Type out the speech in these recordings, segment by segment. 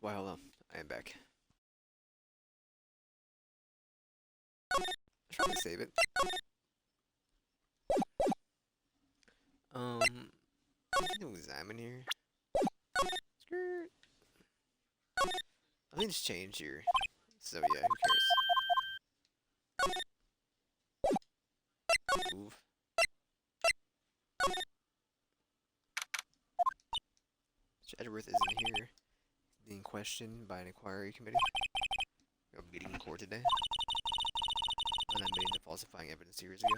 Well, hold on. I am back. Trying to save it. I can do examine here. Skirt. I think it's changed here. So yeah, who cares? Move. Edgeworth isn't here. Being questioned by an inquiry committee. A meeting in court today. And I made the falsifying evidence years ago.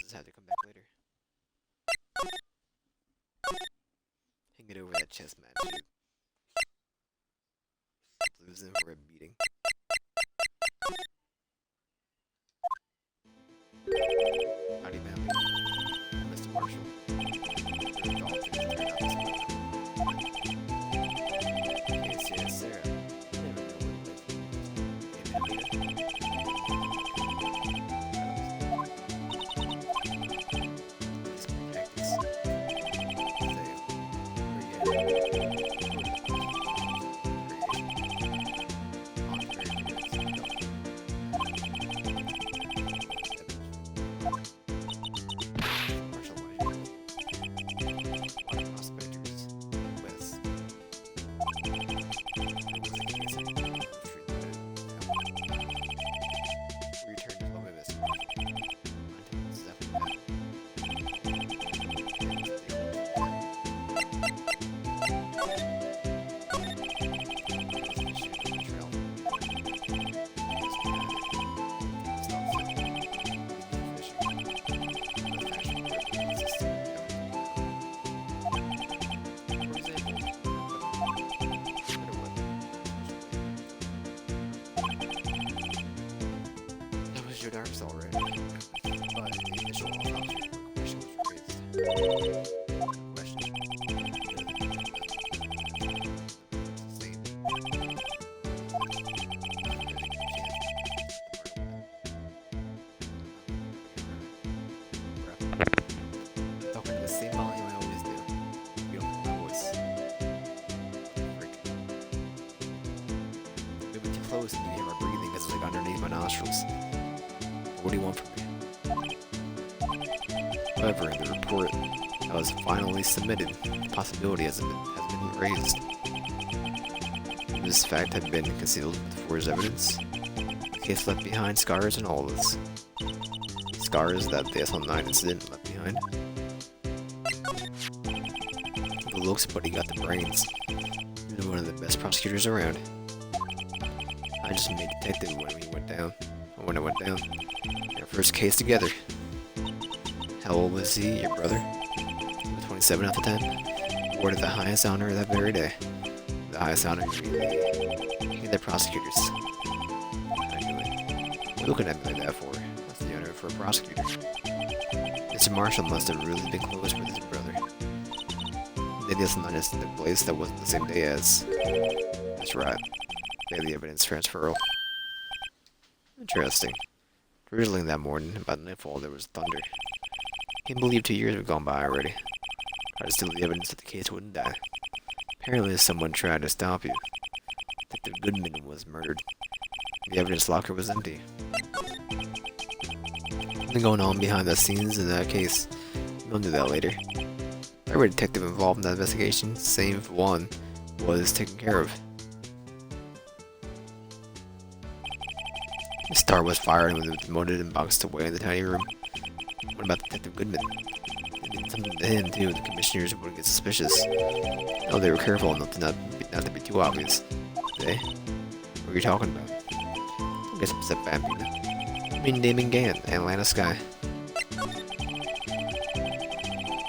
Just had to come back later. And get over that chess match, dude. Losing for a beating. Howdy, man. Mr. Marshall. Yes, yes, sir. Your dark soul, right? But the initial autopsy question was raised. Question. Same. Talking the same volume I always do. You don't hear my voice. Frick. Maybe too close and you hear my breathing because it's like underneath my nostrils. What do you want from me? However, in the report that was finally submitted, the possibility has been raised. This fact had been concealed for his evidence. The case left behind scars and all this. Scars that the SL9 incident left behind. The looks, but he got the brains. He was one of the best prosecutors around. I just made detective when he went down. When it went down. Our first case together. How old was he, your brother? He was 27 at the time. Awarded the highest honor that very day. The highest honor to be the prosecutors. I knew it. What are you looking at me like that for? That's the honor for a prosecutor. Mr. Marshall must have really been close with his brother. They did something in the place that wasn't the same day as. That's right. Daily evidence transferal. Interesting. Drizzling that morning, about nightfall, there was thunder. Can't believe 2 years have gone by already. Tried to steal the evidence that the case wouldn't die. Apparently someone tried to stop you. Detective Goodman was murdered. The evidence locker was empty. Something going on behind the scenes in that case. We'll do that later. Every detective involved in that investigation, save one, was taken care of. The star was fired and was demoted and boxed away in the tiny room. What about Detective Goodman? They did something to him too. The commissioners would get suspicious. Oh, they were careful not to be too obvious. They? What are you talking about? I guess upset Bambina. I mean Damon Gant, Atlanta Sky.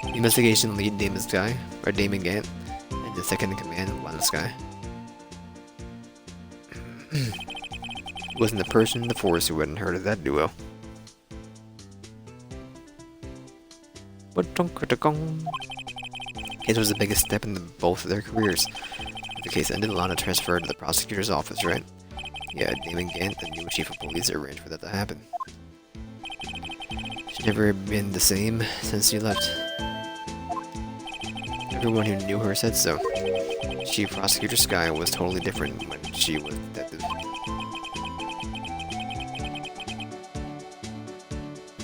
The investigation lead Damon Sky, or Damon Gant, and the second in command Atlanta Sky. Wasn't the person in the force who hadn't heard of that duo. Case was the biggest step in both of their careers. The case ended, Lana transferred to the prosecutor's office, right? Yeah, Damon Gant, the new chief of police, arranged for that to happen. She's never been the same since you left. Everyone who knew her said so. Chief Prosecutor Sky was totally different when she was detective.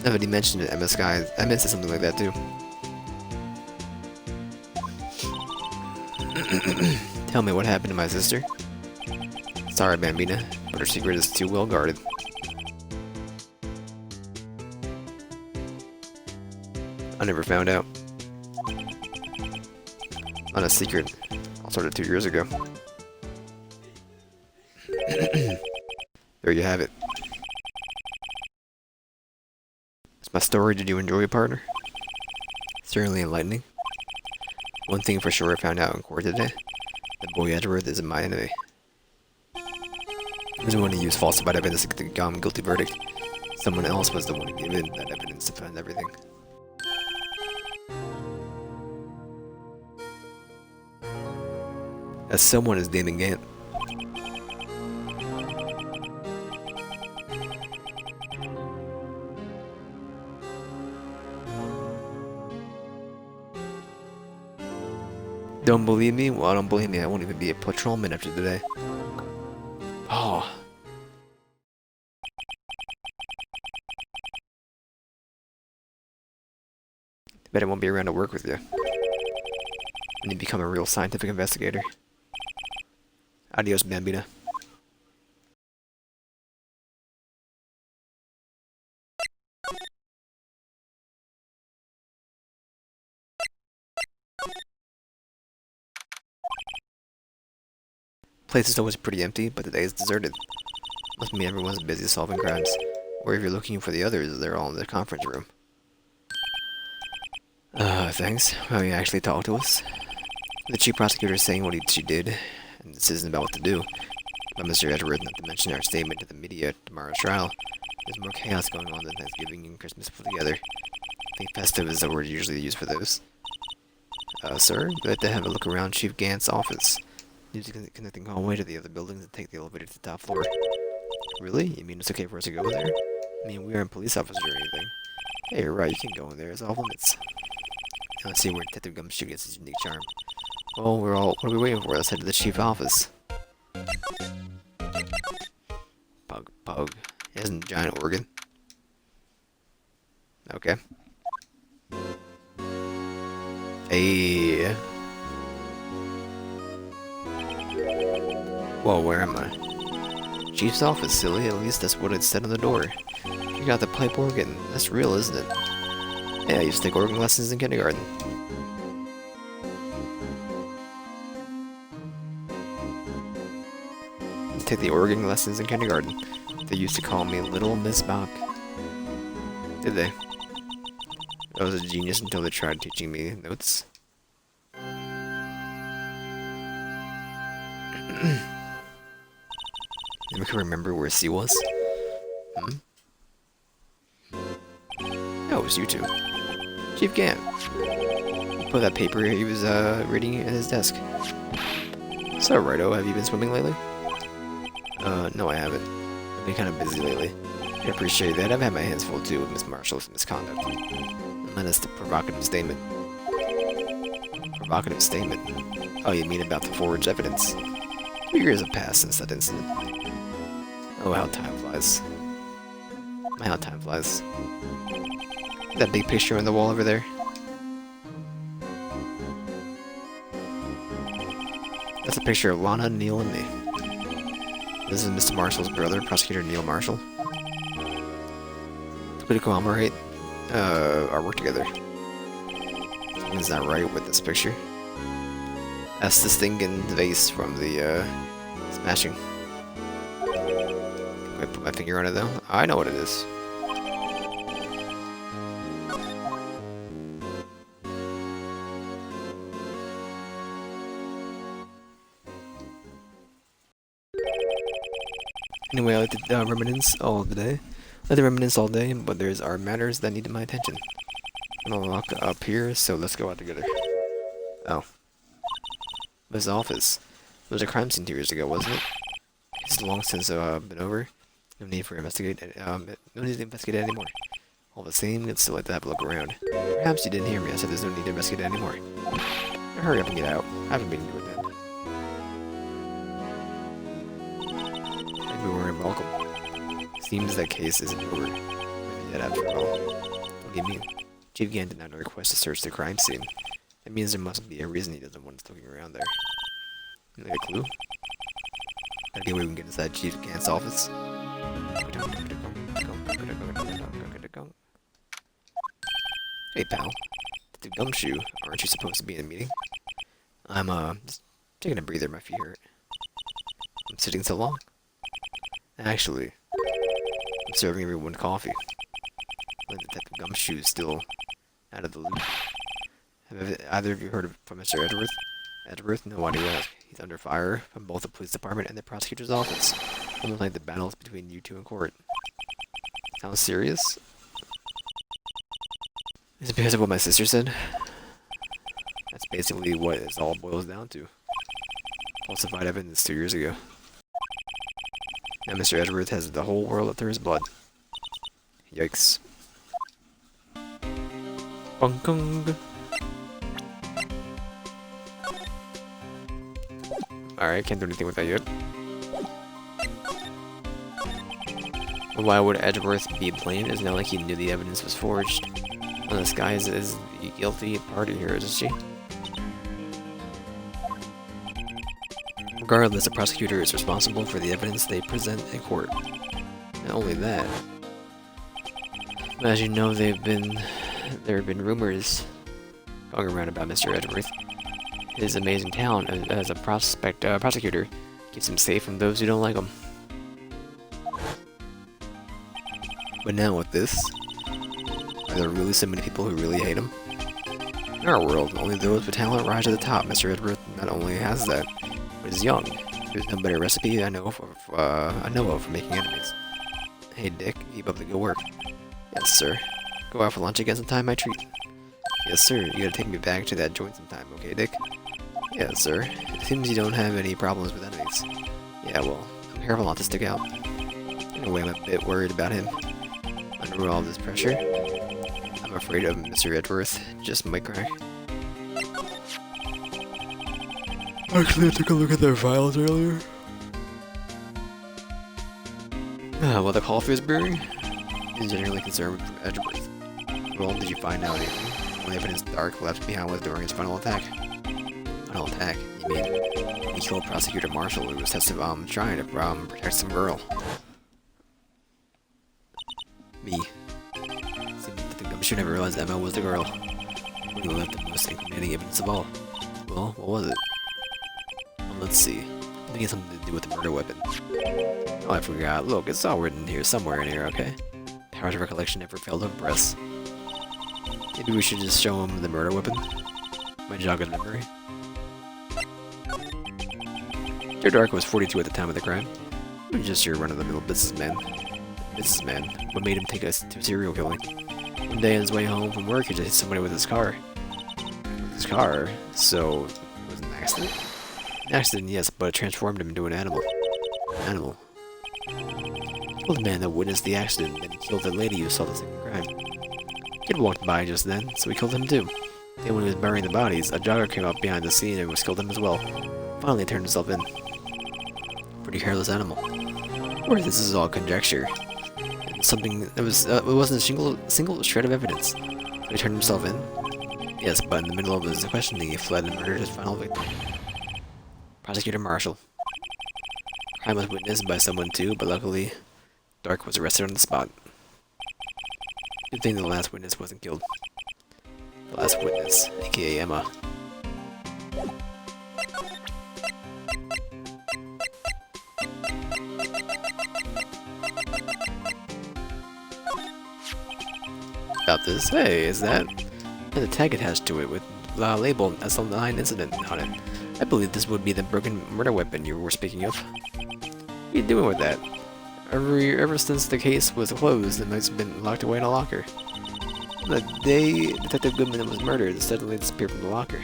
Nobody mentioned it, MS Sky. MS said something like that too. Tell me what happened to my sister. Sorry, Bambina, but her secret is too well guarded. I never found out. On a secret, all started 2 years ago. There you have it. It's my story. Did you enjoy it, partner? Certainly enlightening. One thing for sure I found out in court today. The boy Edward isn't my enemy. He was the one who used falsified evidence to get the guilty verdict. Someone else was the one who gave in that evidence to find everything. That someone is Damon Gant. Don't believe me? Well, don't believe me. I won't even be a patrolman after today. Oh. Bet I won't be around to work with you when you become a real scientific investigator. Adios, Bambina. Place is always pretty empty, but today is deserted. Must mean everyone's busy solving crimes. Or if you're looking for the others, they're all in the conference room. Thanks. Well, you actually talk to us. The chief prosecutor is saying what she did, and this isn't about what to do. But Mr. Edward, not to mention our statement to the media at tomorrow's trial. There's more chaos going on than Thanksgiving and Christmas put together. I think festive is the word usually used for those. Sir, you'd like to have a look around Chief Gant's office. Use the connecting hallway to the other buildings and take the elevator to the top floor. Really? You mean it's okay for us to go there? I mean, we aren't police officers or anything. Hey, you're right, you can go in there, it's off limits. Now let's see where Detective Gumshoe gets his unique charm. Well, what are we waiting for? Let's head to the chief office. Pug. He has a giant organ. Okay. Hey. Whoa, where am I? Chief's office, silly. At least that's what it said on the door. You got the pipe organ. That's real, isn't it? Yeah, I used to take organ lessons in kindergarten. Take the organ lessons in kindergarten. They used to call me Little Miss Bach. Did they? I was a genius until they tried teaching me notes. Never can remember where C was? No, it was you two. Chief Gant. Put that paper he was reading at his desk. So, Righto, have you been swimming lately? No, I haven't. I've been kind of busy lately. I appreciate that. I've had my hands full too with Miss Marshall's misconduct. And then it's the provocative statement. Provocative statement? Oh, you mean about the forged evidence? 2 years have passed since that incident. Oh, how time flies. How time flies. That big picture on the wall over there? That's a picture of Lana, Neil, and me. This is Mr. Marshall's brother, Prosecutor Neil Marshall. To commemorate our work together. Is that right with this picture? That's the stinking vase from the smashing. Can I put my finger on it though? I know what it is. Anyway, I like to reminisce all day. But there's our matters that need my attention. I'm gonna lock up here, so let's go out together. Oh. This office. There was a crime scene 2 years ago, wasn't it? It's long since been over. No need to investigate it anymore. All the same, I'd still like to have a look around. Perhaps you didn't hear me. I said there's no need to investigate it anymore. Hurry up and get out. I haven't been doing that. Seems that case isn't over yet after all. What do you mean? Chief Gann did not request to search the crime scene. That means there must be a reason he doesn't want us looking around there. Like a clue? Any way we can get inside Chief Gann's office? Hey pal, the gumshoe, aren't you supposed to be in a meeting? I'm just taking a breather, my feet hurt. I'm sitting so long. Actually, I'm serving everyone coffee. Like the type of gumshoe is still out of the loop. Have either of you heard from Mr. Edgeworth? Edgeworth? No why do you ask? He's under fire from both the police department and the prosecutor's office. Almost like the battles between you two in court. Sounds serious? Is it because of what my sister said? That's basically what it all boils down to. Falsified evidence 2 years ago. Now Mr. Edgeworth has the whole world up to his blood. Yikes. Bung. Alright, can't do anything with that yet. But why would Edgeworth be blamed? It's not like he knew the evidence was forged. Well, this guy is the guilty party here, isn't she? Regardless, the prosecutor is responsible for the evidence they present in court. Not only that, as you know, there have been rumors going around about Mr. Edgeworth. His amazing talent as a prosecutor keeps him safe from those who don't like him. But now with this, are there really so many people who really hate him? In our world, only those with talent rise to the top. Mr. Edgeworth not only has that, but is young. There's no better recipe I know of for making enemies. Hey Dick, keep up the good work. Yes, sir. Go out for lunch again sometime, my treat. Yes, sir. You gotta take me back to that joint sometime, okay, Dick? Yes, sir. It seems you don't have any problems with enemies. Yeah, well, I'm careful not to stick out. In a way, I'm a bit worried about him. Under all this pressure, I'm afraid of Mr. Edgeworth. Just might crack. Actually, I took a look at their files earlier. Well, the coffee is brewing. He's generally concerned with Edgeworth. Well, did you find out anything? Only evidence Dark left behind was during his final attack. Final attack? You mean he killed Prosecutor Marshall who was tested trying to protect some girl? Me. Seemed that the gumshoe never realized Emma was the girl. When he left the most incriminating evidence of all. Well, what was it? Well, let's see. I think it's something to do with the murder weapon. Oh, I forgot. Look, it's all written here, somewhere in here, okay? Powers of recollection never failed to impress. Maybe we should just show him the murder weapon? My jog of memory. Dear Dark was 42 at the time of the crime. He was just your run-of-the-mill businessman. What made him take us to serial killing? One day on his way home from work, he just hit somebody with his car. So, it was an accident? An accident, yes, but it transformed him into an animal. He killed the man that witnessed the accident, and he killed the lady who saw the second crime. He had walked by just then, so he killed him too. Then when he was burying the bodies, a jogger came up behind the scene and was killed him as well. Finally, he turned himself in. Pretty careless animal. Or this is all conjecture. Something that was it wasn't a single shred of evidence. So he turned himself in. Yes, but in the middle of his questioning, he fled and murdered his final victim. Prosecutor Marshall. Crime was witnessed by someone too, but luckily, Dark was arrested on the spot. Good thing the last witness wasn't killed. The last witness, aka Emma. About this, hey, is that? And a tag attached to it with labeled as a line incident on it. I believe this would be the broken murder weapon you were speaking of. What are you doing with that? Ever since the case was closed, it's been locked away in a locker. The day Detective Goodman was murdered, it suddenly disappeared from the locker.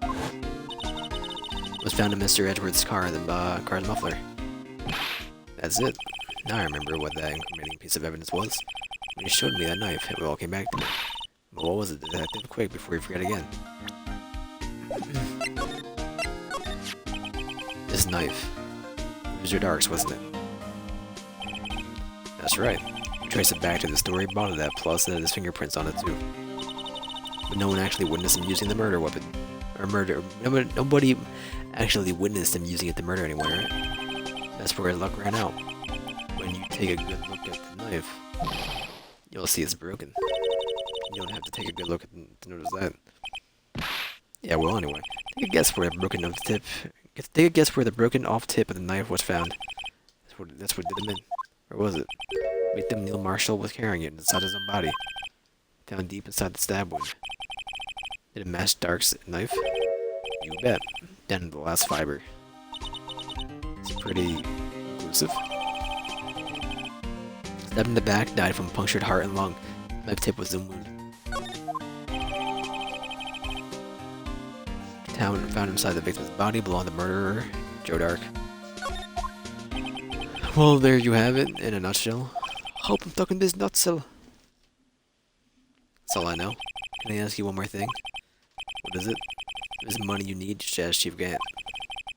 It was found in Mr. Edgeworth's car in the car's muffler. That's it. Now I remember what that incriminating piece of evidence was. When you showed me that knife, it all came back to me. But what was it, Detective? Quick, before you forget again. This knife. It was your Dark's, wasn't it? That's right. We trace it back to the story bottom of that, plus it had his fingerprints on it too. But no one actually witnessed him using the murder weapon. Or murder. Nobody actually witnessed him using it to murder anyone, right? That's where his luck ran out. When you take a good look at the knife, you'll see it's broken. You don't have to take a good look to notice that. Yeah, well, anyway. Take a guess where the broken off tip. Take a guess where the broken off tip of the knife was found. That's what did him in. Or was it? Victim Neil Marshall was carrying it inside his own body. Found deep inside the stab wound. Did it match Dark's knife? You bet. Down to the last fiber. It's pretty conclusive. Stabbed in the back, died from punctured heart and lung. Knife tip was the wound. Found inside the victim's body belonged to the murderer, Joe Dark. Well, there you have it, in a nutshell. Hope I'm talking this nutshell. That's all I know. Can I ask you one more thing? What is it? If it's money you need, just ask Chief Gant.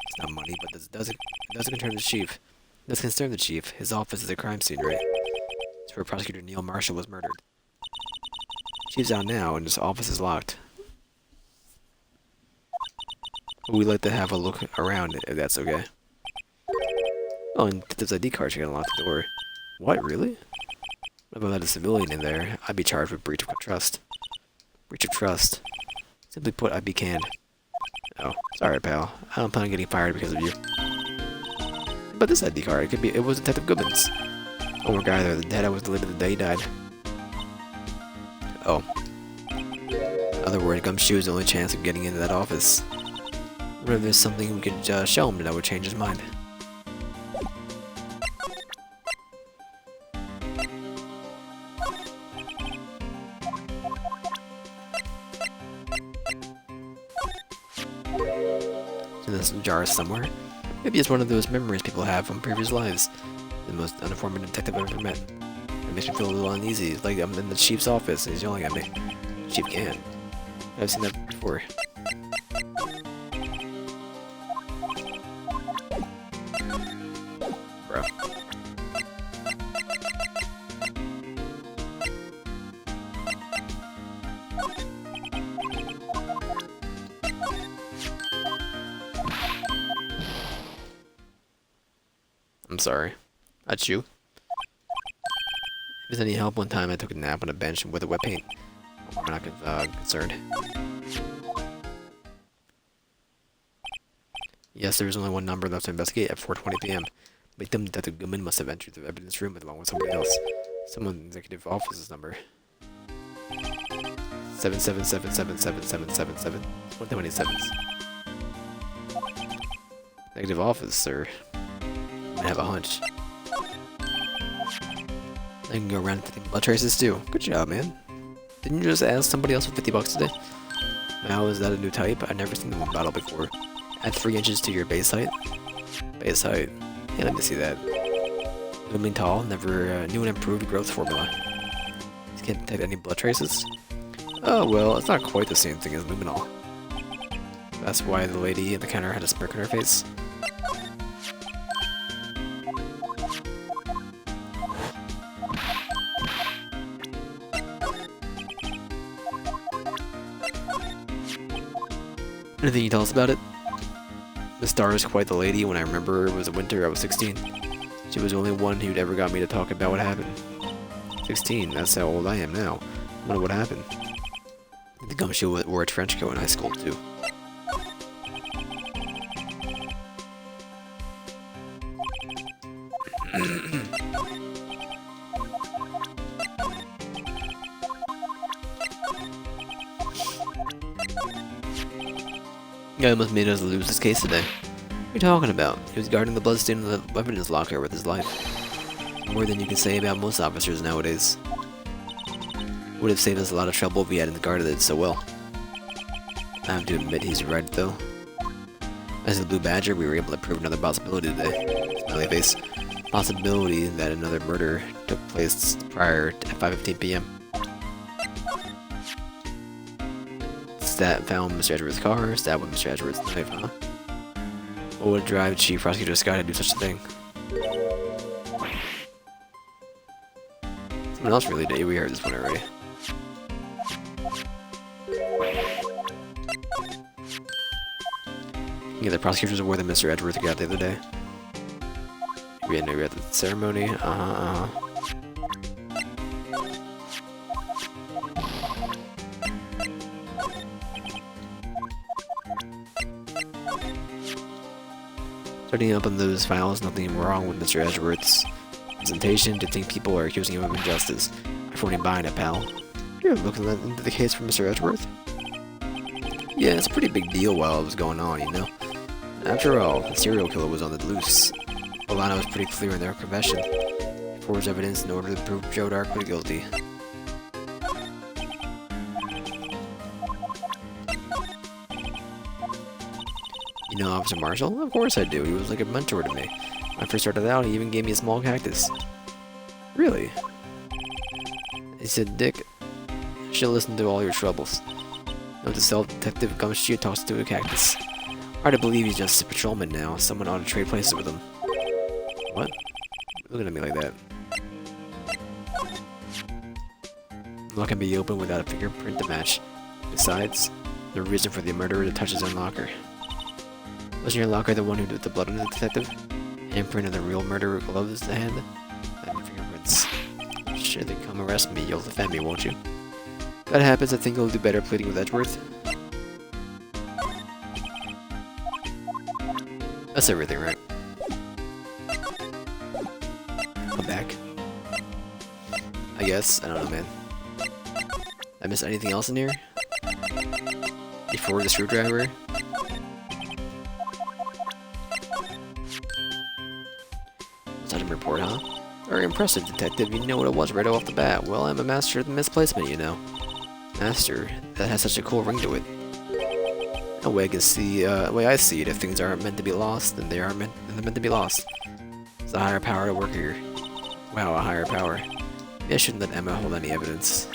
It's not money, but it doesn't concern the chief. It does concern the chief. His office is a crime scene, right? It's where Prosecutor Neil Marshall was murdered. Chief's out now, and his office is locked. We'd like to have a look around, if that's okay. Oh, and get those ID cards, you gotta unlock the door. What, really? If I let a civilian in there, I'd be charged with breach of trust. Breach of trust. Simply put, I'd be canned. Oh, sorry, pal. I don't plan on getting fired because of you. But this ID card, it was Detective Goodman's. Oh my god, the dad I was delivered the day he died. Oh. In other words, Gumshoe is the only chance of getting into that office. What if there's something we could show him that would change his mind? In this jar somewhere. Maybe it's one of those memories people have from previous lives. The most uninformed detective I've ever met. It makes me feel a little uneasy. Like I'm in the chief's office and he's yelling at me. Chief Gant. I've seen that before. Bro. I'm sorry. That's you. If there's any help, one time I took a nap on a bench with a wet paint. We're not concerned. Yes, there is only one number left to investigate at 4:20 p.m. Victim Detective Goodman must have entered the evidence room along with somebody else. Someone executive office's number. 777777777. 127s. Executive office, sir. I have a hunch. I can go around 50 blood traces too. Good job, man. Didn't you just ask somebody else for 50 bucks today? Now, is that a new type? I've never seen them in battle before. Add 3 inches to your base height. Base height. Yeah, let me see that. Blooming tall, never new and improved growth formula. You can't detect any blood traces? Oh, well, it's not quite the same thing as luminol. That's why the lady at the counter had a smirk on her face. Anything you tell us about it? Miss Star is quite the lady. When I remember it was winter, I was 16. She was the only one who'd ever got me to talk about what happened. 16, that's how old I am now. I wonder what happened. The Gumshoe wore a trench coat in high school, too. Guy must have made us lose this case today. What are you talking about? He was guarding the bloodstain in the weapons locker with his life. More than you can say about most officers nowadays. Would have saved us a lot of trouble if we hadn't guarded it so well. I have to admit he's right, though. As the Blue Badger, we were able to prove another possibility today. Smiley face. Possibility that another murder took place prior at 5:15 p.m. Stat found Mr. Edgeworth's car, stabbed with Mr. Edgeworth's knife, huh? What would drive Chief Prosecutor Scott to do such a thing? What else really did we heard this one already? Yeah, the prosecutor's award that Mr. Edgeworth got the other day. We had no at the ceremony. Starting up on those files, nothing wrong with Mr. Edgeworth's presentation. To think people are accusing him of injustice. I'm falling behind it, pal. You're looking into the case for Mr. Edgeworth? Yeah, it's a pretty big deal while it was going on, you know? After all, the serial killer was on the loose. Alana was pretty clear in their confession. Forged evidence in order to prove Joe Darkwood guilty. You know Officer Marshall? Of course I do. He was like a mentor to me. When I first started out, he even gave me a small cactus. Really? He said, Dick, you should listen to all your troubles. Note the self-detective Gumshoe talks to a cactus. Hard to believe he's just a patrolman now. Someone ought to trade places with him. What? Looking at me like that. The lock can be opened without a fingerprint to match. Besides, no reason for the murderer to touch his own locker. Wasn't your locker the one who did the blood on the detective? Handprint of the real murderer gloves the hand? And fingerprints. Should they come arrest me, you'll defend me, won't you? If that happens, I think you'll do better pleading with Edgeworth. That's everything, right? I'm back. I guess. I don't know, man. I miss anything else in here? Before the screwdriver? Such a report, huh? Very impressive, detective. You know what it was right off the bat. Well, I'm a master of the misplacement, you know. Master? That has such a cool ring to it. The way I see it, if things aren't meant to be lost, then they're meant to be lost. It's a higher power to work here. Wow, a higher power. Maybe I shouldn't let Emma hold any evidence.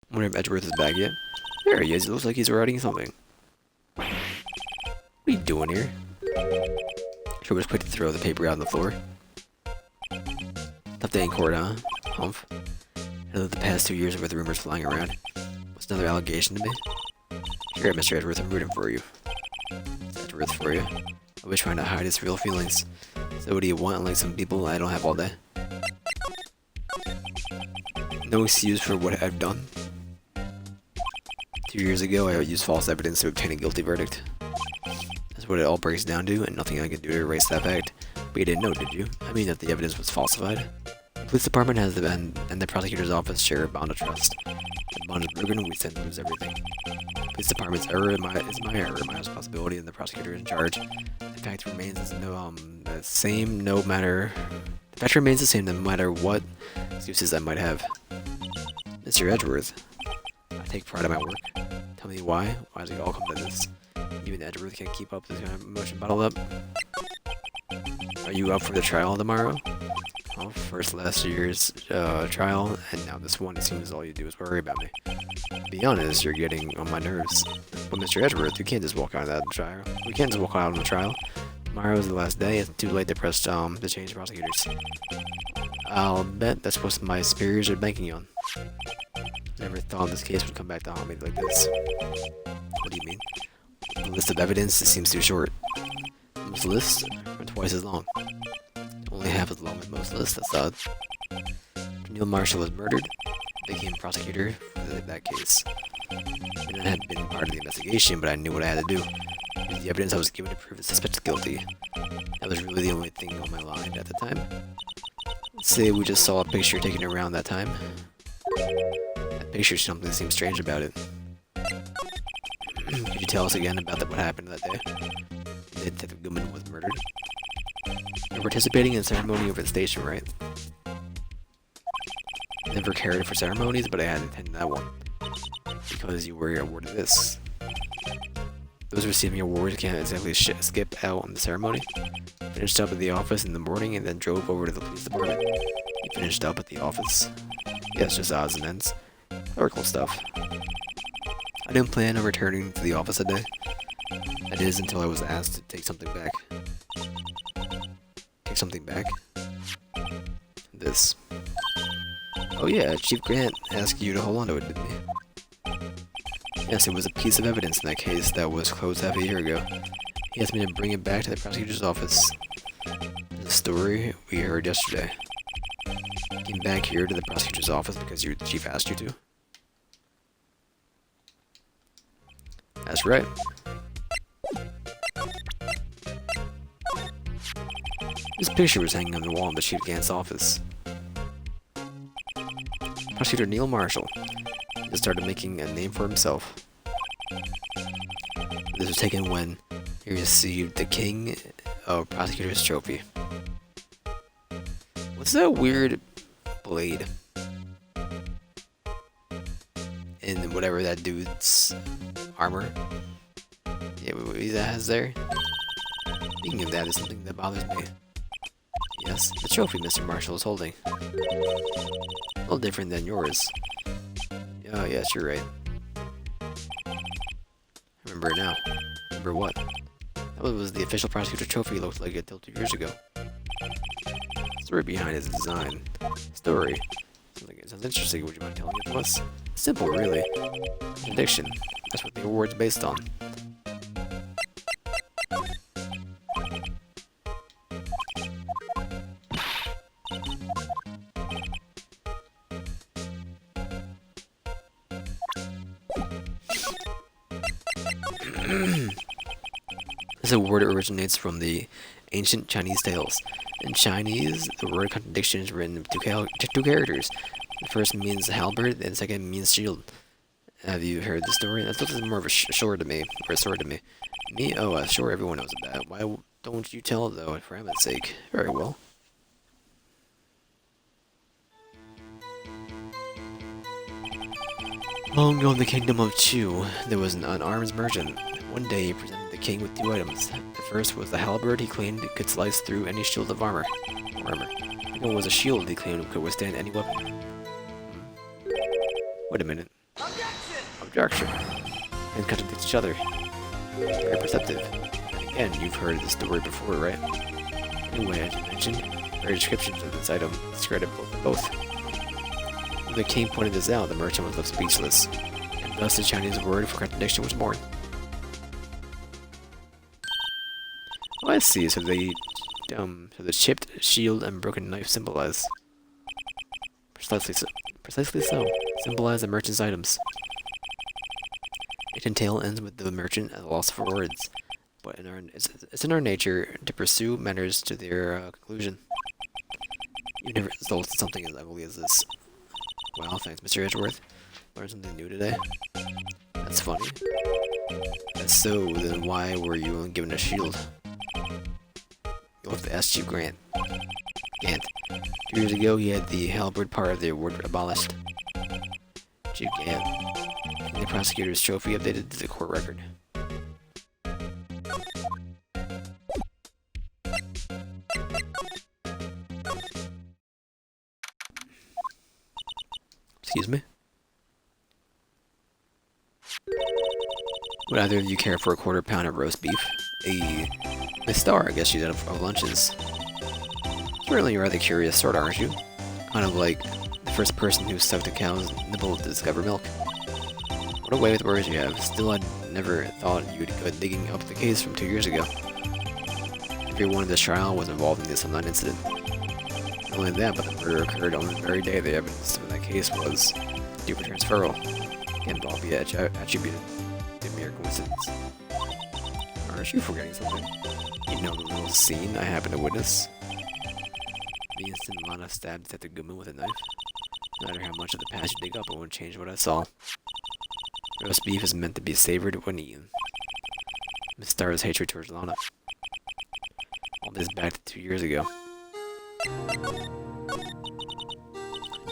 I wonder if Edgeworth is back yet. There he is. It looks like he's writing something. What are you doing here? Sure was quick to throw the paper out on the floor. Tough day in court, huh? Humph. I lived the past 2 years with rumors flying around. What's another allegation to me? Sure, Mr. Edgeworth, I'm rooting for you. It's Edgeworth for you. I was trying to hide his real feelings. So what do you want? Like some people I don't have all day. No excuse for what I've done. 2 years ago, I used false evidence to obtain a guilty verdict. That's what it all breaks down to, and nothing I can do to erase that fact. But you didn't know, did you? I mean that the evidence was falsified. The police department has and the prosecutor's office share a bond of trust. The bond is broken, we tend to lose everything. The police department's error is my error, my responsibility, and the prosecutor is in charge. The fact remains the same no matter what excuses I might have. Mr. Edgeworth, I take pride in my work. Tell me why? Why does it all come to this? Even Edgeworth can't keep up this kind of emotion bottled up. Are you up for the trial tomorrow? Well, first last year's trial, and now this one. It seems all you do is worry about me. To be honest, you're getting on my nerves. But Mr. Edgeworth, you can't just walk out of that trial. We can't just walk out on the trial. Tomorrow is the last day. It's too late to press to change prosecutors. I'll bet that's what my superiors are banking on. Never thought this case would come back to haunt me like this. What do you mean? The list of evidence, it seems too short. Most lists are twice as long. Only half as long as most lists, that's odd. Neil Marshall was murdered, became prosecutor for that case. I had been part of the investigation, but I knew what I had to do. Use the evidence I was given to prove the suspect guilty. That was really the only thing on my mind at the time. Let's say we just saw a picture taken around that time. That picture, something seems strange about it. Could you tell us again about what happened that day? Detective Goodman was murdered. You're participating in a ceremony over the station, right? Never cared for ceremonies, but I had attended that one. Because you were awarded this. Those receiving awards can't exactly skip out on the ceremony. Finished up at the office in the morning and then drove over to the police department. He finished up at the office. Yeah, it's just odds and ends. Clerical stuff. I didn't plan on returning to the office today. That is until I was asked to take something back. Take something back? This. Oh yeah, Chief Grant asked you to hold on to it, didn't he? Yes, it was a piece of evidence in that case that was closed half a year ago. He asked me to bring it back to the prosecutor's office. The story we heard yesterday. You came back here to the prosecutor's office because your chief asked you to? That's right. This picture was hanging on the wall in the Chief Grant's office. Prosecutor Neil Marshall just started making a name for himself. This was taken when he received the King of Prosecutors Trophy. What's that weird blade in whatever that dude's armor? Yeah, what he has there? Speaking of that, is something that bothers me. Yes, the trophy Mr. Marshall is holding. A little different than yours. Oh, yes, you're right. I remember it now. Remember what? That was the official prosecutor trophy looked like until 2 years ago. Story behind its design. Story. Sounds interesting. Would you mind telling it to us? Simple, really. Contradiction. That's what the award's based on. This award originates from the ancient Chinese tales. In Chinese, the word contradiction is written with two characters. The first means halberd, and the second means shield. Have you heard the story? That looks more of a sword to me, or a sword to me. Me? Oh, sure, everyone knows that. Why don't you tell, though, for Emmett's sake? Very well. Long ago in the kingdom of Chu, there was an arms merchant. One day he presented the king with 2 items. The first was the halberd he claimed it could slice through any shield of armor. The second was a shield he claimed could withstand any weapon. Wait a minute. Objection! And contradict each other. Very perceptive. And again, you've heard this story before, right? Anyway, as you mentioned, very descriptions of this item discredit both. When the king pointed this out, the merchant was left speechless, and thus the Chinese word for contradiction was born. Oh, I see. So the chipped shield and broken knife symbolize. Precisely so. Symbolize the merchant's items. Each tale ends with the merchant at a loss for words, but it's in our nature to pursue matters to their conclusion, even if it results in something as ugly as this. Well, thanks, Mr. Edgeworth. Learned something new today. That's funny. That's so, then why were you only given a shield? You'll have to ask Chief Grant. Gant. 2 years ago, he had the halberd part of the award abolished. Chief Gant. And the prosecutor's trophy updated to the court record. Excuse me? Would either of you care for a quarter pound of roast beef? Miss Star, I guess she's out of lunches. Certainly you're rather curious sort, aren't you? Kind of like the first person who sucked a cow's nipple to discover milk. What a way with words you have. Still, I'd never thought you'd go digging up the case from 2 years ago. Everyone in this trial was involved in the Sunlight incident. Not only that, but the murder occurred on the very day the evidence in that case was due for transferal. Can't all be attributed to mere coincidence. Aren't you forgetting something? You know the little scene I happened to witness? The instant Lana stabbed Detective Goodman with a knife. No matter how much of the past you dig up, it won't change what I saw. Roast beef is meant to be savored when eaten. Miss Star's hatred towards Lana. All this back to 2 years ago.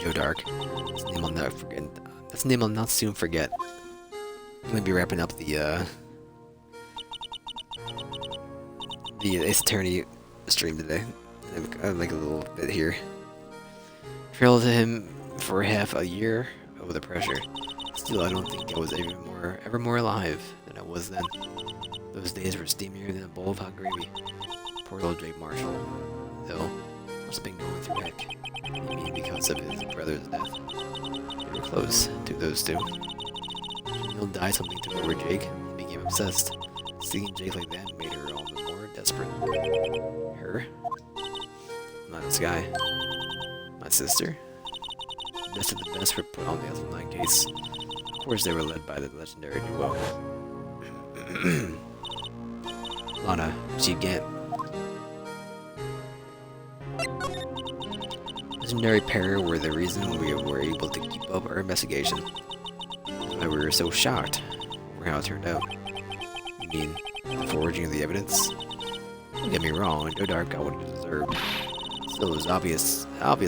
Joe Dark. That's a name I'll never forget. That's a name I'll not soon forget. I'm gonna be wrapping up the Ace Attorney stream today. I'll make a little bit here. Trail to him for half a year of the pressure. Still, I don't think I was ever more alive than I was then. Those days were steamier than a bowl of hot gravy. Poor old Jake Marshall, though, must have been going through heck. I mean, because of his brother's death. They were close to those two. Neil died, something took over Jake and became obsessed. Seeing Jake like that made her all the more desperate. Her? Not this guy. My sister? The best of the best were put on the S9 case. Of course, they were led by the legendary duo. Lana, Chief Gant. Legendary pair were the reason we were able to keep up our investigation. Why we were so shocked over how it turned out. You mean, the forging of the evidence? Don't get me wrong, Joe Dark got what he deserved. Still, it was obvious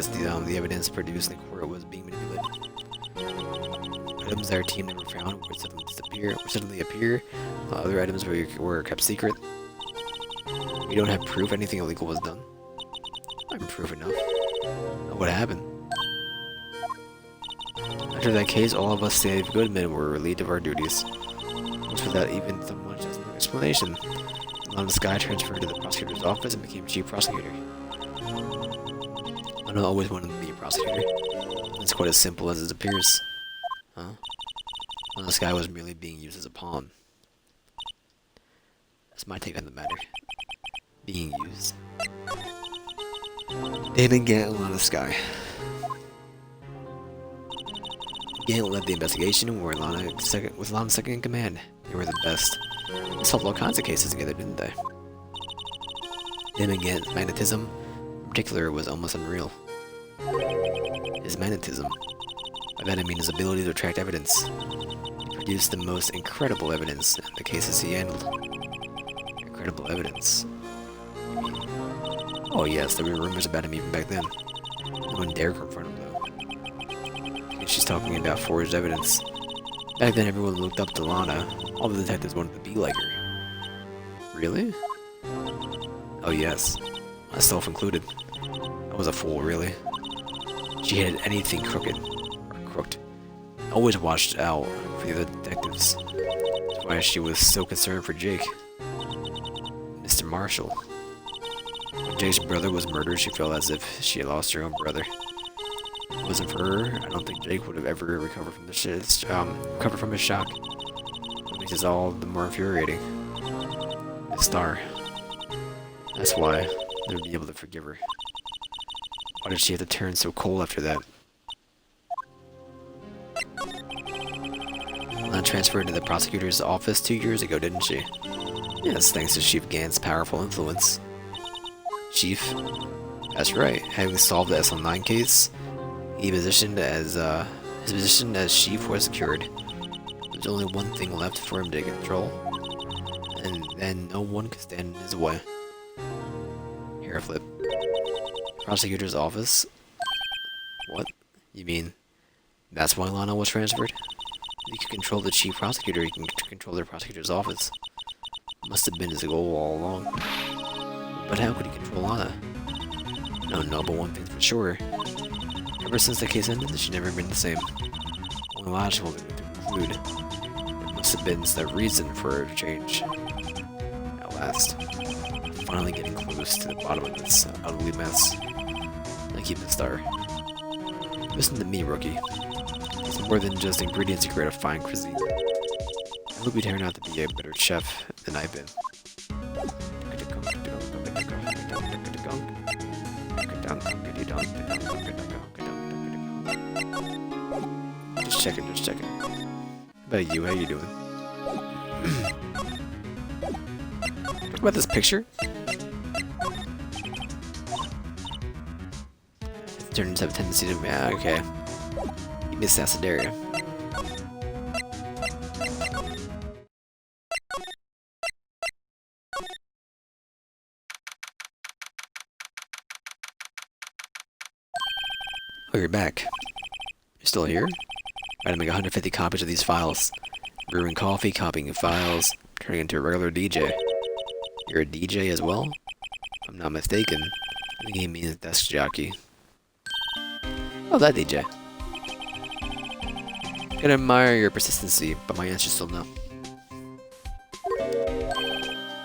the evidence produced in the court was being manipulated. Items that our team never found would suddenly appear, while other items were kept secret. We don't have proof anything illegal was done. I'm proof enough. What happened? After that case, all of us save Goodman were relieved of our duties. Almost without even so much as an explanation. Lana Sky transferred to the prosecutor's office and became chief prosecutor. Lana always wanted to be a prosecutor. It's quite as simple as it appears. Huh? Lana Sky was merely being used as a pawn. That's my take on the matter. Being used. Dana Gant and Lana Sky. Gant led the investigation, where Lana was Lana's second in command. They were the best. They solved all kinds of cases together, didn't they? Dana Gant's magnetism, in particular, was almost unreal. His magnetism. By that I mean his ability to attract evidence. He produced the most incredible evidence in the cases he handled. Incredible evidence. Oh yes, there were rumors about him even back then. No one dared confront him though. And she's talking about forged evidence. Back then everyone looked up to Lana. All the detectives wanted to be like her. Really? Oh yes. Myself included. I was a fool, really. She hated anything crooked. Or crooked. Always watched out for the other detectives. That's why she was so concerned for Jake. Mr. Marshall. When Jake's brother was murdered, she felt as if she had lost her own brother. If it wasn't for her, I don't think Jake would have ever recovered from his shock. It makes it all the more infuriating. The star. That's why they would be able to forgive her. Why did she have to turn so cold after that? Lana transferred to the prosecutor's office 2 years ago, didn't she? Yes, thanks to Chief Gant's powerful influence. Chief? That's right. Having solved the SL9 case, his position as chief was secured. There was only one thing left for him to control, and then no one could stand in his way. Hair flip. Prosecutor's office? What? You mean that's why Lana was transferred? If he could control the chief prosecutor, he can control the prosecutor's office. Must have been his goal all along. But how could he control Lana? I don't know, but one thing's for sure. Ever since the case ended, she's never been the same. Only logical to conclude. It must have been the reason for her to change. At last. Finally getting close to the bottom of this ugly mess. I keep the star. Listen to me, rookie. It's more than just ingredients to create a fine cuisine. I hope you turn out to be a better chef than I've been. Just checking. How about you? How you doing? Talk about this picture. Turns have a tendency to... Yeah, okay. You missed Acidaria. Oh, you're back. You're still here? I had to make 150 copies of these files. Brewing coffee, copying files, turning into a regular DJ. You're a DJ as well? If I'm not mistaken, I think he means desk jockey. Oh, that DJ. Can admire your persistency, but my answer's still no.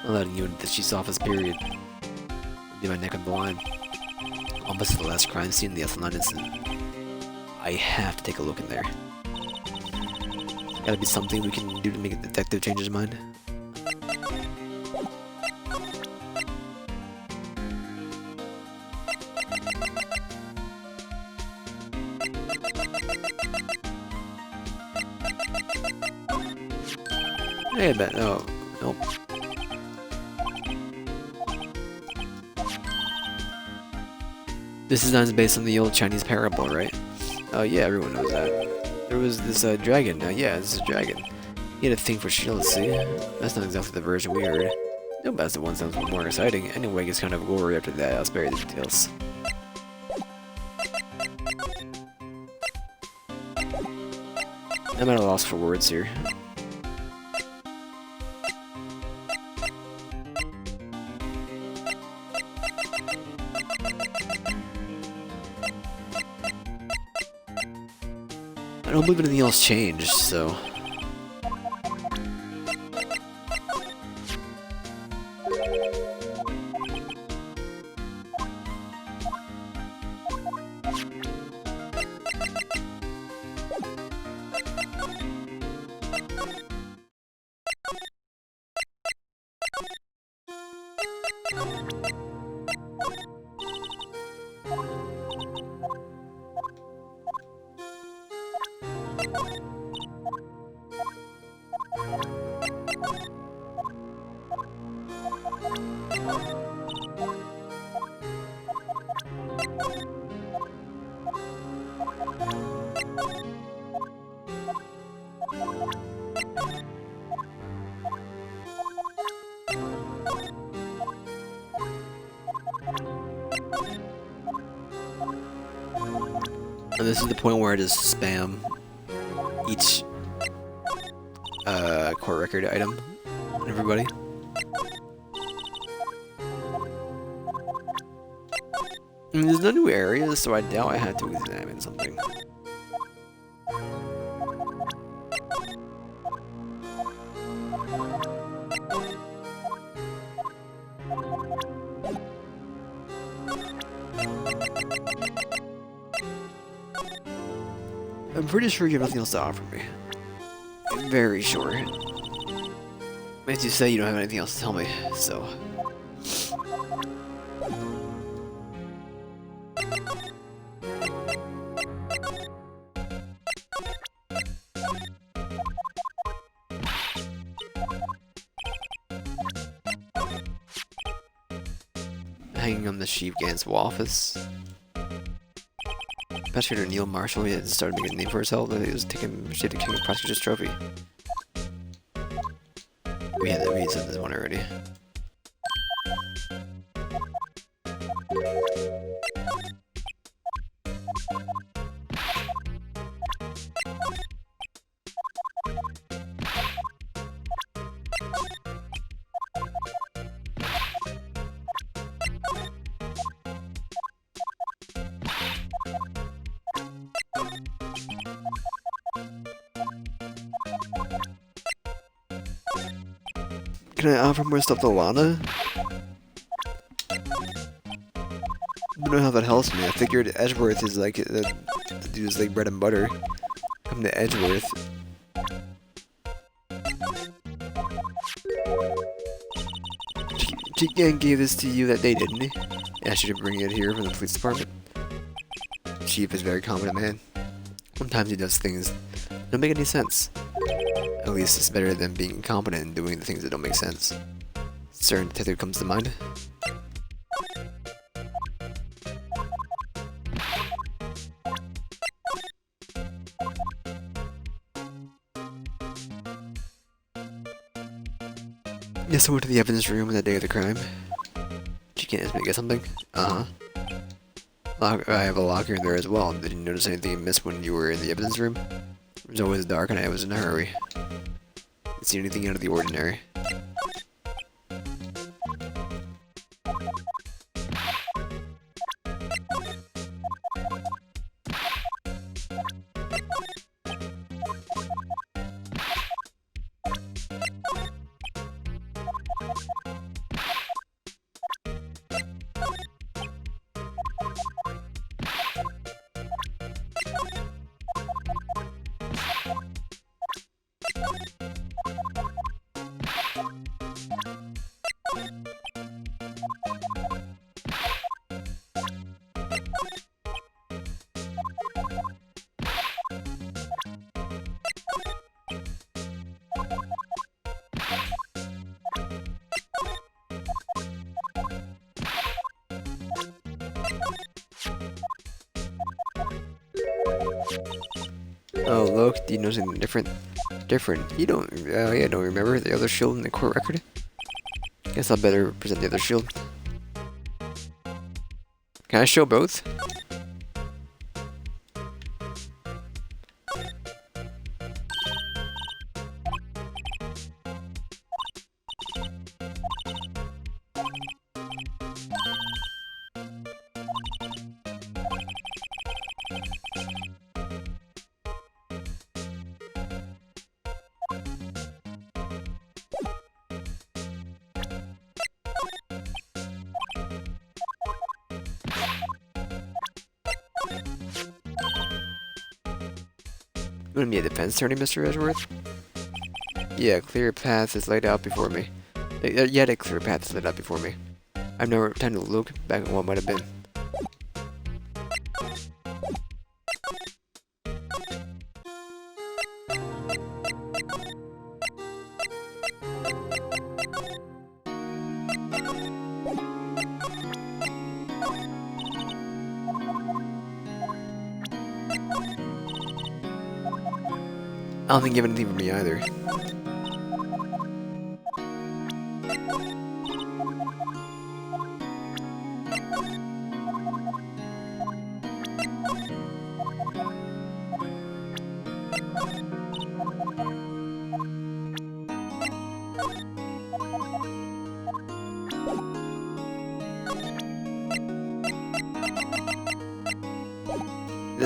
I'm letting you into the chief's office, period. Be my neck on the line. Almost the last crime scene in the Echelon incident. I have to take a look in there. Gotta be something we can do to make a detective change his mind. Hey, but no, nope. This design is based on the old Chinese parable, right? Oh yeah, everyone knows that. There was this dragon. Yeah, this is a dragon. He had a thing for shields, see? That's not exactly the version we heard. No, but that's the one sounds more exciting. Anyway, it gets kind of gory after that. I'll spare you the details. I'm at a loss for words here. I don't believe anything else changed, so... And this is the point where I just spam each court record item on everybody. I mean, there's no new areas, so I doubt I had to examine something. I'm pretty sure you have nothing else to offer me. I'm very sure. As you say, you don't have anything else to tell me, so... Hanging on the Chief Ganswell office. Prosecutor Neil Marshall, he had started making a name for himself, and he was taking State King Prosecutor's Trophy. We had said this one already. Can I offer more stuff to Lana? I don't know how that helps me. I figured Edgeworth is like the dude's like bread and butter. Come to Edgeworth. Chief gave this to you that day, didn't he? Asked you to bring it here from the police department. Chief is a very competent man. Sometimes he does things that don't make any sense. At least it's better than being incompetent and doing the things that don't make sense. Certain detective comes to mind. Yes, I went to the evidence room on the day of the crime. She can't ask me to get something? I have a locker in there as well. Did you notice anything you missed when you were in the evidence room? It was always dark and I was in a hurry. Didn't see anything out of the ordinary. Oh, look, do you know something different? You don't, yeah, don't remember the other shield in the court record? Guess I'll better present the other shield. Can I show both? Gonna be a defense attorney, Mr. Edgeworth? Yeah, clear path is laid out before me. Yet a clear path is laid out before me. I've never time to look back at what might have been. I don't think you have anything for me either.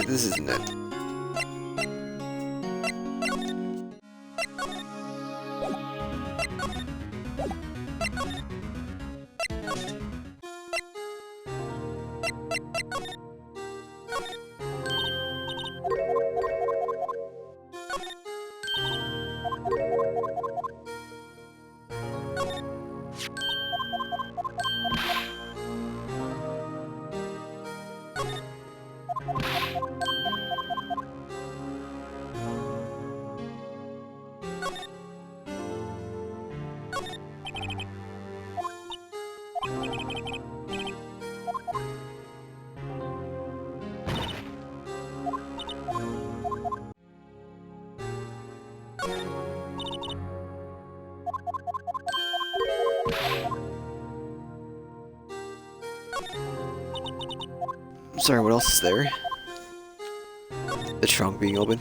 This isn't it. I'm sorry, what else is there? The trunk being open.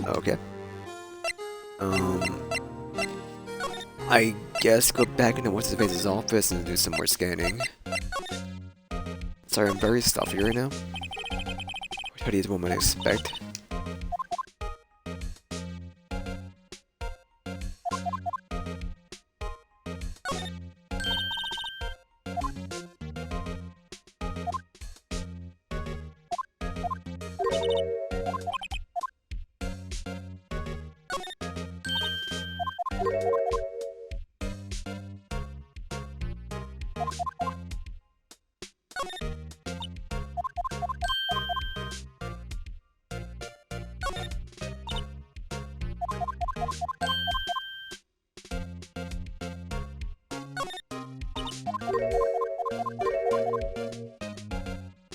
Okay. I guess go back into what's-his-face's office and do some more scanning. Sorry, I'm very stuffy right now. Which hoodie is one might expect.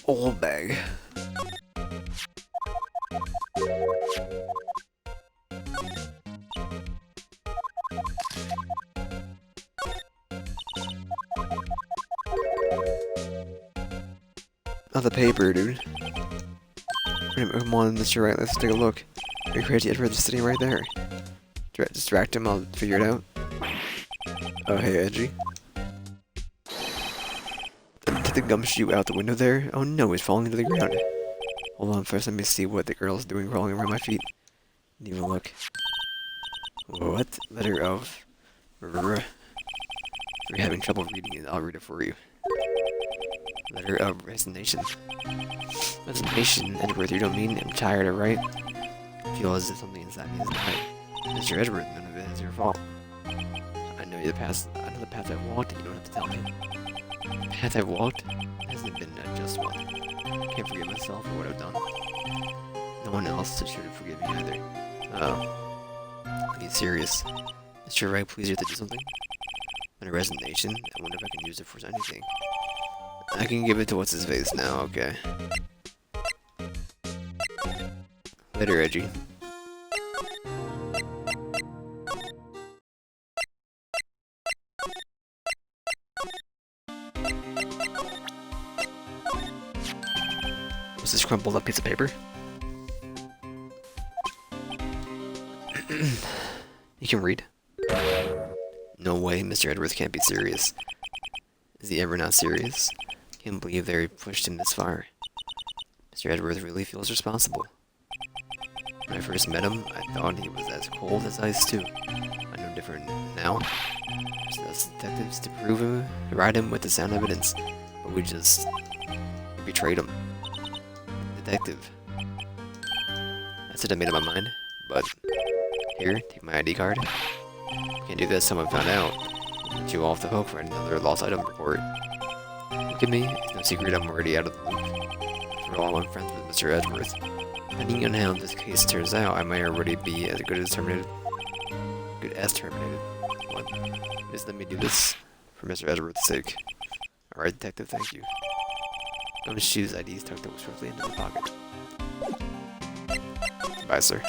Old bag. Not the paper, dude. Come on, Mr. Wright, let's take a look. Are you crazy? Edward's just sitting right there. Distract him, I'll figure it out. Oh, hey, Edgy. Take the gumshoe out the window there. Oh no, it's falling to the ground. Hold on, first let me see what the girl's doing crawling around my feet. Didn't even look. What? Letter of... If you're having trouble reading it, I'll read it for you. Letter of resignation. Resignation, Edward, you don't mean I'm tired, alright? I feel as if something inside me is dying. Mr. Edward, none of it is your fault. I know the path I've walked, and you don't have to tell me. The path I've walked hasn't been a just one. Can't forgive myself for what I've done. No one else should forgive me either. Oh. Be serious. Mr. Wright, please, you have to do something? A resignation? I wonder if I can use it for anything. I can give it to what's-his-face now, okay. Later, Reggie. What's this crumpled up piece of paper? You can read. No way, Mr. Edwards can't be serious. Is he ever not serious? Can't believe they pushed him this far. Mr. Edwards really feels responsible. When I first met him, I thought he was as cold as ice too. I'm no different now. There's detectives to prove him, ride him with the sound evidence, but we just betrayed him. Detective. I said I made up my mind, but here, take my ID card. Can't do this, someone found out. Let you off the hook for another lost item report. Look at me, it's no secret I'm already out of the loop. For all, I'm friends with Mr. Edwards. Depending on how this case turns out, I might already be as good as terminated. What? Just let me do this for Mr. Edwards' sake. Alright, detective, thank you. Gum's shoes IDs tucked up swiftly into my pocket. Bye, sir.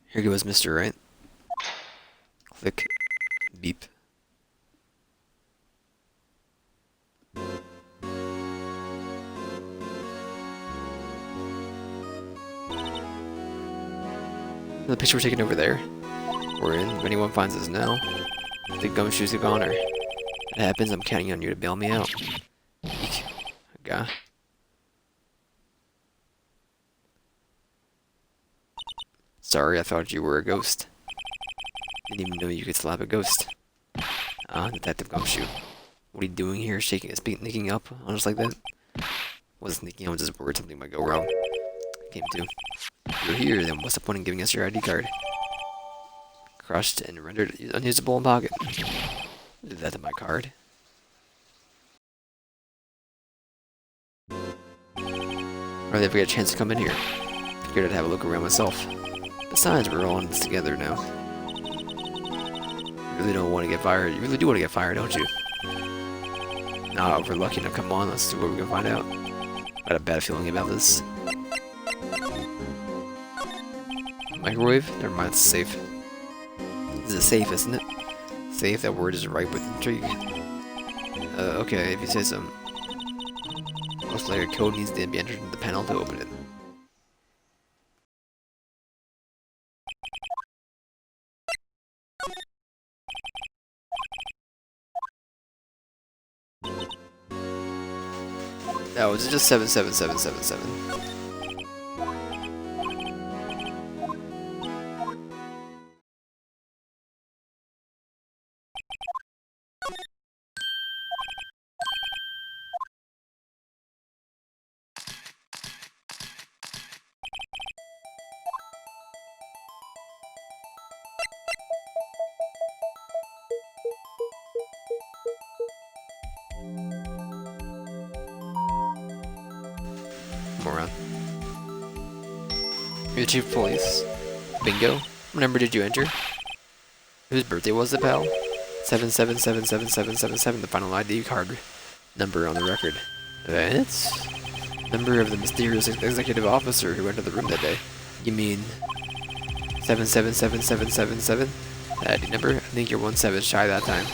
Here goes Mr. Wright. Click. Beep. The picture we're taking over there. We're in. If anyone finds us now, the gumshoes have gone her. If it happens, I'm counting on you to bail me out. Eek. Guy. Sorry, I thought you were a ghost. Didn't even know you could slap a ghost. Detective Gumshoe. What are you doing here, sneaking up on us like that? Wasn't sneaking, I was just worried something might go wrong. Came to. You're here, then what's the point in giving us your ID card? Crushed and rendered unusable in pocket. Did that to my card? Or if we get a chance to come in here. Figured I'd have a look around myself. Besides, we're all in this together now. You really don't want to get fired. You really do want to get fired, don't you? Nah, we're lucky. Now come on, let's see what we can find out. I had a bad feeling about this. Microwave? Never mind, it's safe. This is safe, isn't it? Safe, that word is ripe with intrigue. Okay, if you say so. Most likely a code needs to be entered into the panel to open it. No, it's just 77777. Moron. You're the chief of police. Bingo. What number did you enter? Whose birthday was it, pal? 77777777, the final ID card number on the record. That's number of the mysterious executive officer who entered the room that day. You mean 777777? ID number? I think you're 17 shy that time.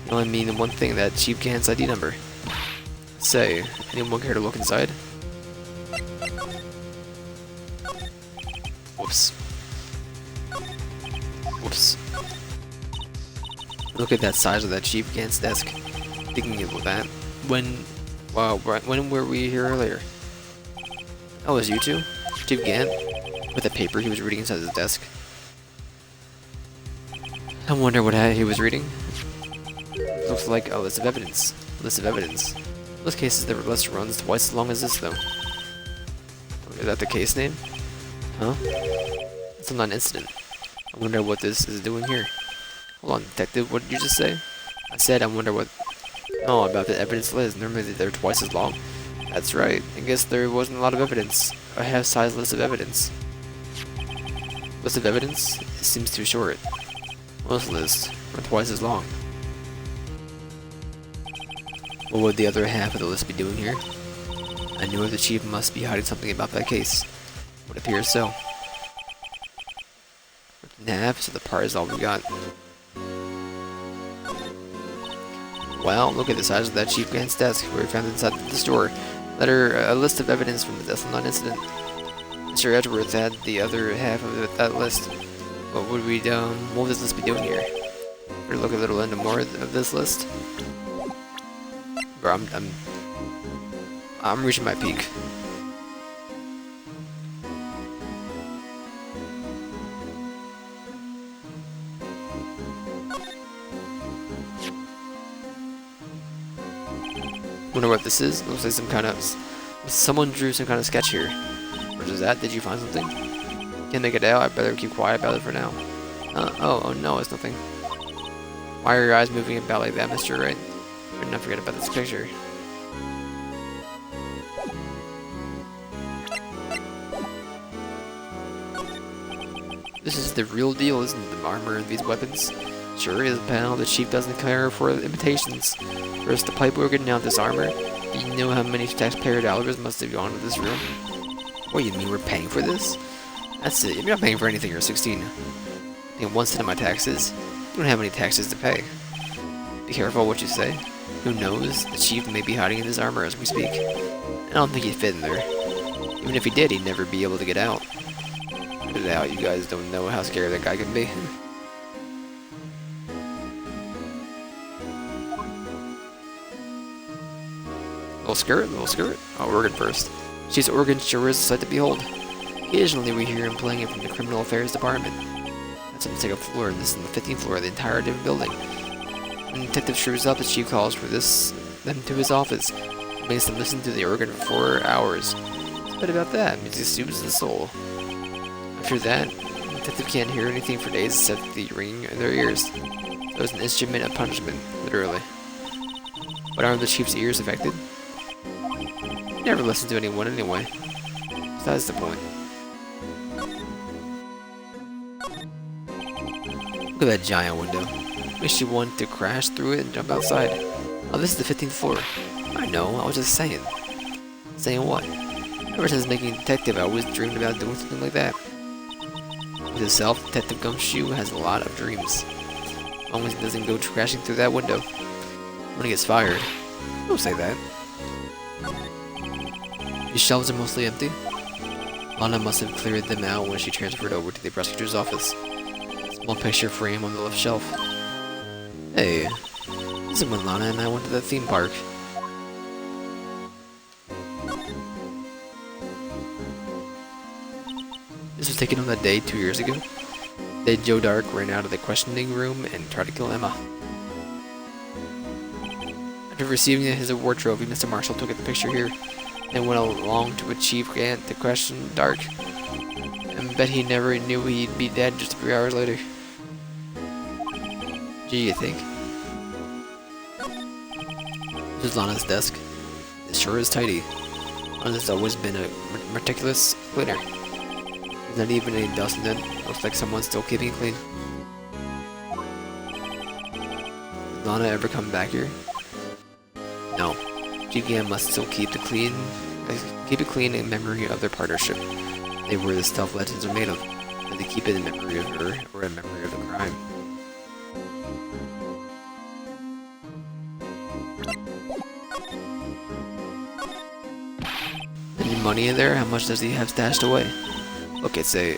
You only mean one thing, that Chief Gant's ID number. Say, anyone care to look inside? Whoops. Whoops. Look at that size of that Chief Gant's desk. Thinking about that. When were we here earlier? Oh, it was you two? Chief Gant? With a paper he was reading inside his desk. I wonder what he was reading. Looks like a list of evidence. List of evidence. In most cases, the list runs twice as long as this, though. Is that the case name? Huh? It's not an incident. I wonder what this is doing here. Hold on, detective, what did you just say? I said I wonder what... Oh, about the evidence list. Normally they're twice as long. That's right. I guess there wasn't a lot of evidence. I have size list of evidence. List of evidence? It seems too short. Most lists are twice as long. What would the other half of the list be doing here? I knew the chief must be hiding something about that case. Would appear so. Nav, so the part is all we got. Wow, look at the size of that Chief Gant's desk where we found inside the store. A list of evidence from the Deathlon incident. Mr. Edgeworth had the other half of that list. What would this list be doing here? Better look a little into more of this list. Bro, I'm reaching my peak. Wonder what this is. Looks like some kind of... Someone drew some kind of sketch here. What is that? Did you find something? Can't make it out. I better keep quiet about it for now. Oh no, it's nothing. Why are your eyes moving about like that, Mr. Wright? Better not forget about this picture. This is the real deal, isn't it? The armor and these weapons? Sure is, pal. The chief doesn't care for imitations. First the pipe organ, now this armor. Do you know how many taxpayer dollars must have gone to this room? What, you mean we're paying for this? That's it. You're not paying for anything, you're 16. Paying 1 cent of my taxes? You don't have any taxes to pay. Be careful what you say. Who knows? The chief may be hiding in his armor as we speak. I don't think he'd fit in there. Even if he did, he'd never be able to get out. Get it out, you guys don't know how scary that guy can be. Little skirt. Oh, organ first. Chief's organ sure is a sight to behold. Occasionally we hear him playing it from the criminal affairs department. That's on the second floor, and this is the 15th floor of the entire different building. When the detective shows up, the chief calls for them to his office. He makes them listen to the organ for 4 hours. What about that? Music soothes the soul. After that, the detective can't hear anything for days except the ringing in their ears. It was an instrument of punishment, literally. But aren't the chief's ears affected? He never listened to anyone anyway. So that's the point. Look at that giant window. Makes you want to crash through it and jump outside. Oh, this is the 15th floor. I know, I was just saying. Saying what? Ever since making detective, I always dreamed about doing something like that. With himself, Detective Gumshoe has a lot of dreams. As long as he doesn't go crashing through that window. When he gets fired. Don't say that. These shelves are mostly empty. Lana must have cleared them out when she transferred over to the prosecutor's office. Small picture frame on the left shelf. Hey, this is when Lana and I went to the theme park. This was taken on that day 2 years ago. The day Joe Dark ran out of the questioning room and tried to kill Emma. After receiving his award trophy, Mr. Marshall took a picture here and went along to Chief Gant to question Dark. I bet he never knew he'd be dead just a few hours later. Do you think? This is Lana's desk. It sure is tidy. Lana's always been a meticulous cleaner. There's not even any dust in it. Looks like someone's still keeping it clean. Did Lana ever come back here? No. Chief Gant must still keep it clean in memory of their partnership. They were the stealth legends are made of. Did they keep it in memory of her or in memory of the crime? Any money in there? How much does he have stashed away? Look, it's a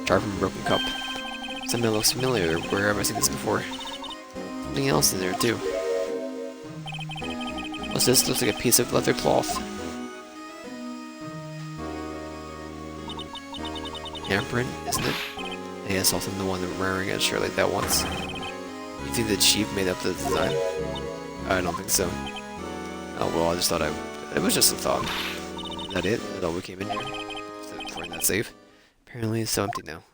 jar from a broken cup. Something that looks familiar. Where have I seen this before? Something else in there too. What's this? Looks like a piece of leather cloth. Handprint, isn't it? Yeah, I saw the one that wearing a shirt like that once. You think the chief made up the design? I don't think so. Oh well, I just thought it was just a thought. Is that it? That's all we came in here? For that safe? Apparently it's so empty now.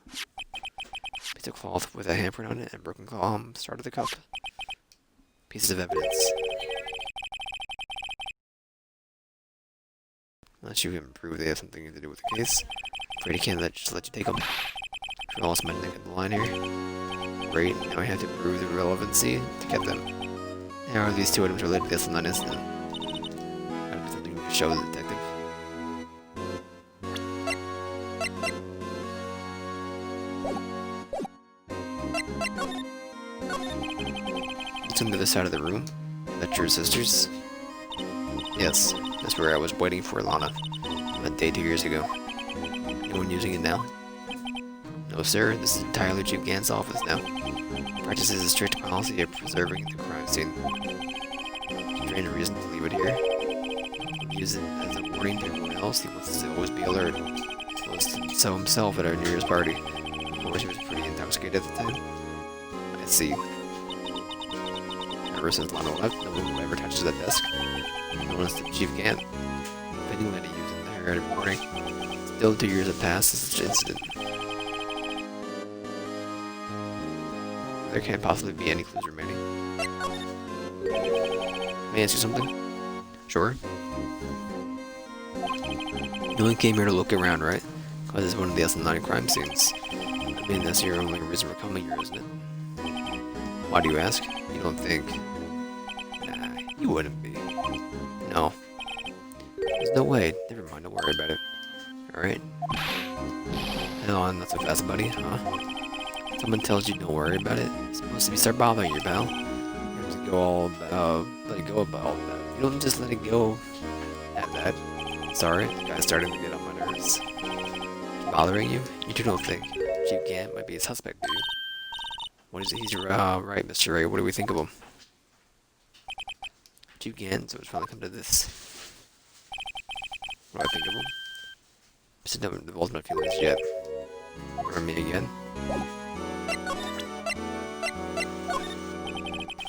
Piece of cloth with a handprint on it and broken claw start of the cup. Pieces of evidence. Unless you can prove they have something to do with the case. Afraid he can't just let you take them. I lost my neck at the line here. Great, now I have to prove the relevancy to get them. How are these two items related to this and that incident? Gotta be something to show the detective. It's on the other side of the room. That's your sister's? Yes, that's where I was waiting for Lana. A day 2 years ago. Anyone using it now? No, sir. This is entirely Chief Gant's office now. Practices a strict policy of preserving the crime scene. Strange reason to leave it here. Use it as a warning to everyone else. He wants us to always be alert. So himself at our New Year's party. Of course, he was pretty intoxicated at the time. I see. Ever since Lana left, no one ever touches that desk. No one is the Chief Gant. Fitting that he used it there every morning. Still 2 years have passed since such an incident. There can't possibly be any clues remaining. May I ask you something? Sure. You only came here to look around, right? Because it's one of the S9 crime scenes. I mean, that's your only reason for coming here, isn't it? Why do you ask? You don't think... Nah, you wouldn't be. No. There's no way. Never mind, don't worry about it. Alright? Hell on, not so fast, buddy, huh? Someone tells you don't worry about it, it's supposed to be start bothering you, pal. You have to go all about, let it go about all that. You don't just let it go at that. Sorry, the guy's starting to get on my nerves. Bothering you? You don't think Chief Gant might be a suspect, do you? What is it? He's right, Mr. Ray. What do we think of him? Chief Gant, so it's finally come to this. What do I think of him? Just haven't divulged my feelings yet. Remember me again?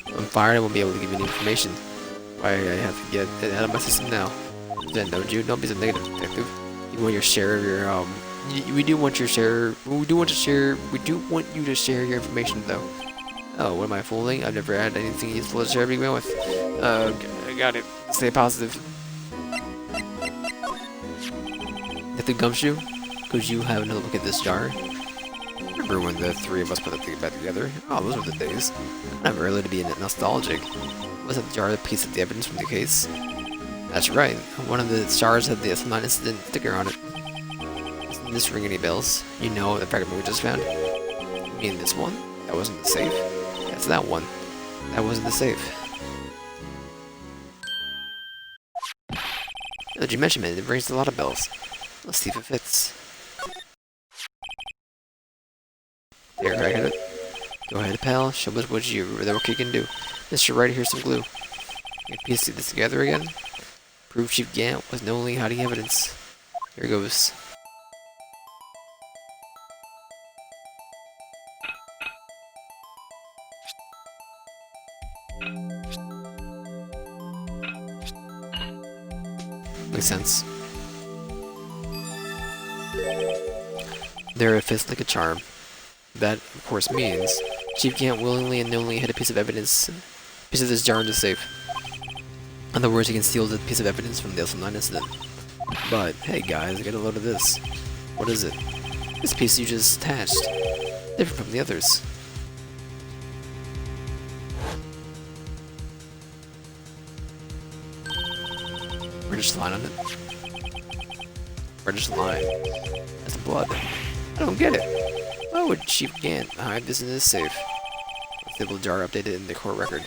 I'm fired, I won't be able to give you any information. Why I have to get it out of my system now. Then don't you? Don't be so negative, detective. You want your share of your we do want your share. We do want to share. We do want you to share your information, though. Oh, what am I fooling? I've never had anything useful to share to begin with. I got it. Stay positive. At the gumshoe, could you have another look at this jar? Remember when the three of us put that thing back together? Oh, those were the days. I'm early to be nostalgic. Was that jar a piece of the evidence from the case? That's right. One of the jars had the S9 incident sticker on it. Doesn't this ring any bells? You know the fragment we just found? You mean this one? That wasn't the safe? Yeah, it's that one. That wasn't the safe. Now that you mention it, it rings a lot of bells. Let's see if it fits. There, I got it. Go ahead, pal. Show us what you can do. Mr. Wright, here's some glue. You can piece this together again. Prove Chief Gant with no only hiding evidence. Here goes. Makes sense. There it fits like a charm. That, of course, means Chief Gant willingly and knowingly hid a piece of evidence, piece of this jar in the safe. In other words, he concealed a piece of evidence from the S9 incident. But, hey guys, get a load of this. What is it? This piece you just attached. Different from the others. Reddish line on it. Reddish line. That's blood. I don't get it. Why would Chief Gant hide this in his safe? The little jar updated in the court record.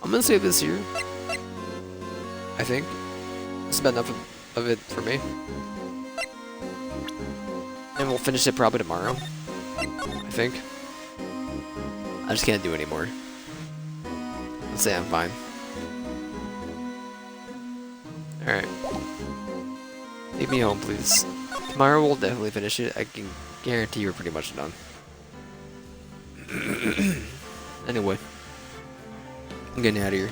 I'm gonna save this here. I think. That's about enough of it for me. And we'll finish it probably tomorrow, I think. I just can't do anymore. Let's say I'm fine. Alright. Take me home, please. Tomorrow we'll definitely finish it. I can guarantee we're pretty much done. Anyway. I'm getting out of here.